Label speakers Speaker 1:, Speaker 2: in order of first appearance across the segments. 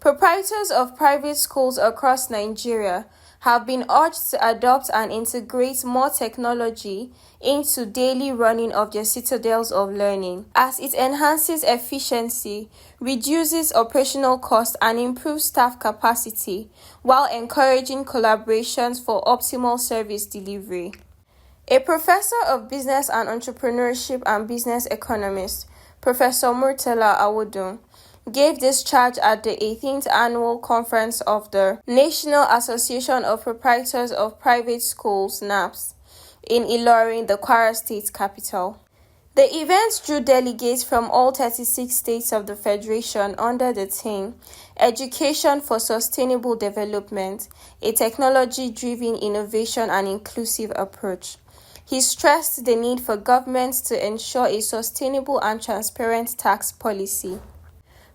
Speaker 1: Proprietors of private schools across Nigeria have been urged to adopt and integrate more technology into daily running of their citadels of learning, as it enhances efficiency, reduces operational costs, and improves staff capacity, while encouraging collaborations for optimal service delivery. A professor of business and entrepreneurship and business economist, Professor Muritala Awodun, gave this charge at the 18th annual conference of the National Association of Proprietors of Private Schools (NAPPS) in Ilorin, the Kwara State capital. The event drew delegates from all 36 states of the Federation under the theme Education for Sustainable Development, a technology-driven innovation and inclusive approach. He stressed the need for governments to ensure a sustainable and transparent tax policy.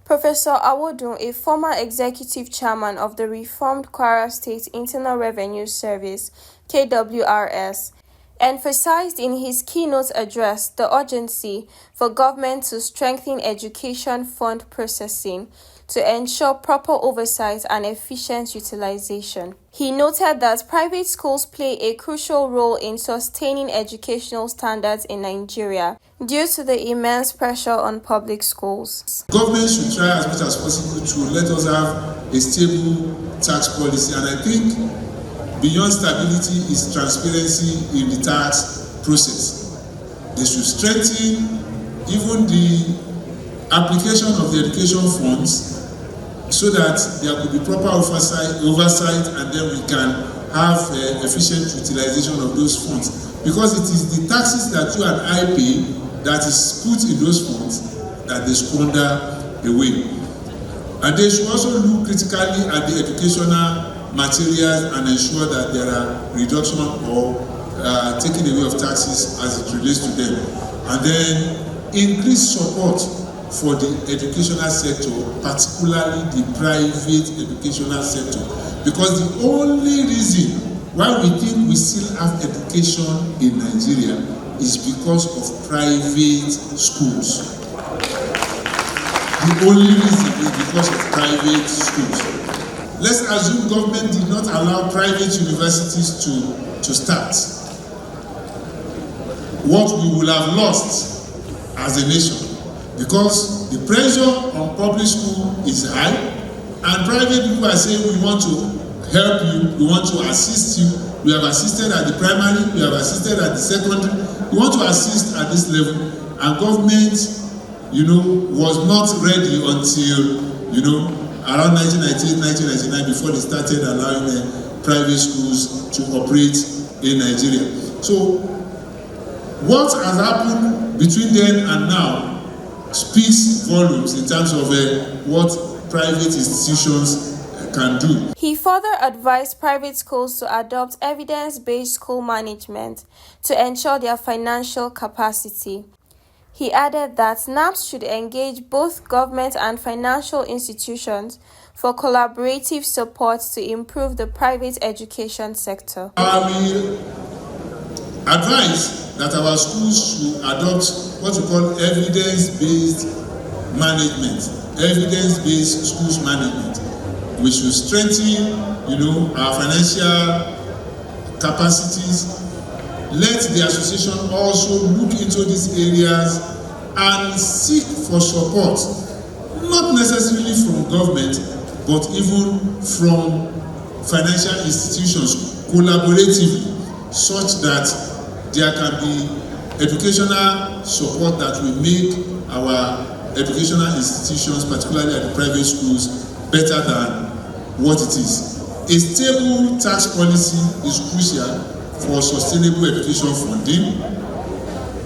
Speaker 1: Professor Awodun, a former executive chairman of the reformed Kwara State Internal Revenue Service (KWRS), emphasized in his keynote address the urgency for government to strengthen education fund processing to ensure proper oversight and efficient utilization. He noted that private schools play a crucial role in sustaining educational standards in Nigeria due to the immense pressure on public schools.
Speaker 2: Government should try as much as possible to let us have a stable tax policy, and I think beyond stability is transparency in the tax process. They should strengthen even the application of the education funds so that there could be proper oversight and then we can have efficient utilization of those funds. Because it is the taxes that you and I pay that is put in those funds that they squander away. And they should also look critically at the educational materials and ensure that there are reduction or taking away of taxes as it relates to them. And then increase support for the educational sector, particularly the private educational sector. Because the only reason why we think we still have education in Nigeria is because of private schools. The only reason is because of private schools. Let's assume government did not allow private universities to start. What we will have lost as a nation, because the pressure on public school is high, and private people are saying we want to help you, we want to assist you. We have assisted at the primary, we have assisted at the secondary, we want to assist at this level, and government, was not ready until, around 1998, 1999, before they started allowing private schools to operate in Nigeria. So, what has happened between then and now speaks volumes in terms of what private institutions can do.
Speaker 1: He further advised private schools to adopt evidence-based school management to ensure their financial capacity. He added that NAPPS should engage both government and financial institutions for collaborative support to improve the private education sector.
Speaker 2: I will advise that our schools should adopt what we call evidence-based management, evidence-based schools management. We should strengthen, our financial capacities. Let the association also look into these areas and seek for support, not necessarily from government, but even from financial institutions collaboratively, such that there can be educational support that will make our educational institutions, particularly at the private schools, better than what it is. A stable tax policy is crucial for sustainable education funding.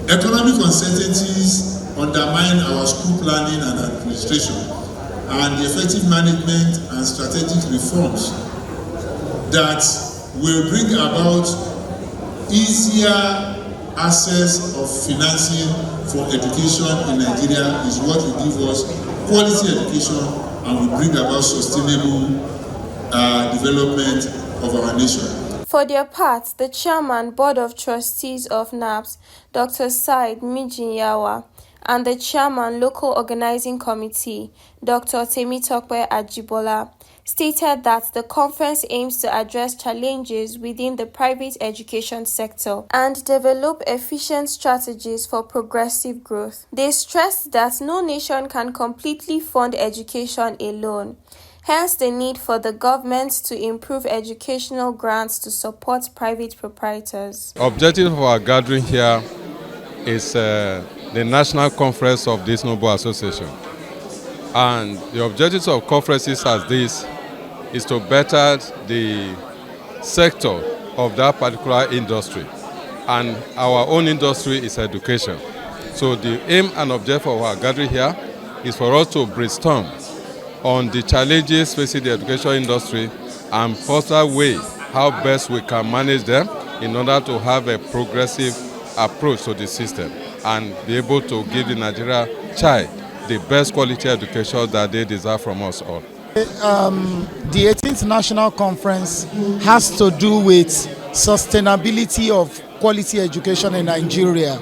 Speaker 2: Economic uncertainties undermine our school planning and administration, and the effective management and strategic reforms that will bring about easier access of financing for education in Nigeria is what will give us quality education and will bring about sustainable development of our nation.
Speaker 1: For their part, the Chairman, Board of Trustees of NAPPS, Dr. Said Mijinyawa, and the chairman, Local Organizing Committee, Dr. Temitope Ajibola, stated that the conference aims to address challenges within the private education sector and develop efficient strategies for progressive growth. They stressed that no nation can completely fund education alone, hence the need for the government to improve educational grants to support private proprietors.
Speaker 3: Objective of our gathering here is the national conference of this noble association. And the objectives of conferences as this is to better the sector of that particular industry. And our own industry is education. So the aim and objective of our gathering here is for us to brainstorm on the challenges facing the education industry and foster way how best we can manage them in order to have a progressive approach to the system and be able to give the Nigeria child the best quality education that they deserve from us all.
Speaker 4: The 18th National Conference has to do with sustainability of quality education in Nigeria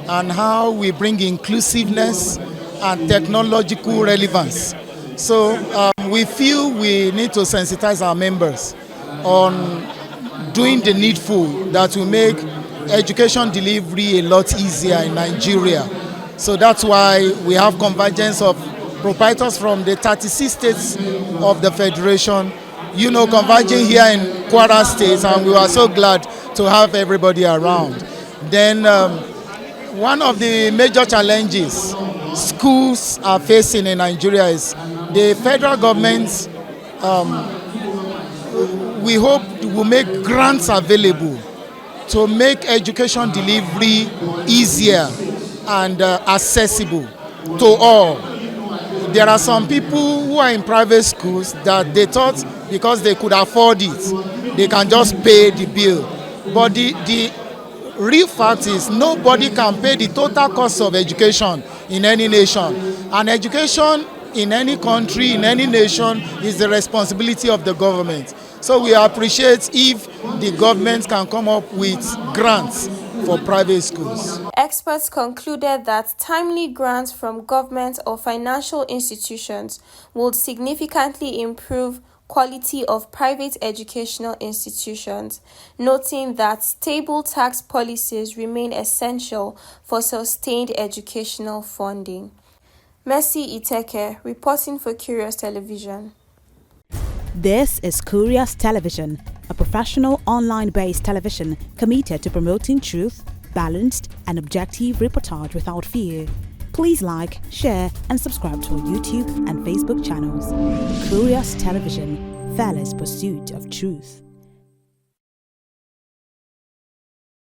Speaker 4: and how we bring inclusiveness and technological relevance. So we feel we need to sensitize our members on doing the needful that will make education delivery a lot easier in Nigeria. So that's why we have convergence of proprietors from the 36 states of the Federation, converging here in Kwara State, and we are so glad to have everybody around. Then one of the major challenges schools are facing in Nigeria is the federal government, we hope will make grants available to make education delivery easier and accessible to all. There are some people who are in private schools that they thought because they could afford it, they can just pay the bill. But the real fact is nobody can pay the total cost of education in any nation. And education in any country, in any nation, is the responsibility of the government. So we appreciate if the government can come up with grants for private schools.
Speaker 1: Experts concluded that timely grants from government or financial institutions would significantly improve quality of private educational institutions, noting that stable tax policies remain essential for sustained educational funding. Mercy Iteke, reporting for Curious Television.
Speaker 5: This is Curious Television, a professional online-based television committed to promoting truth, balanced and objective reportage without fear. Please like, share and subscribe to our YouTube and Facebook channels. Curious Television, fearless pursuit of truth.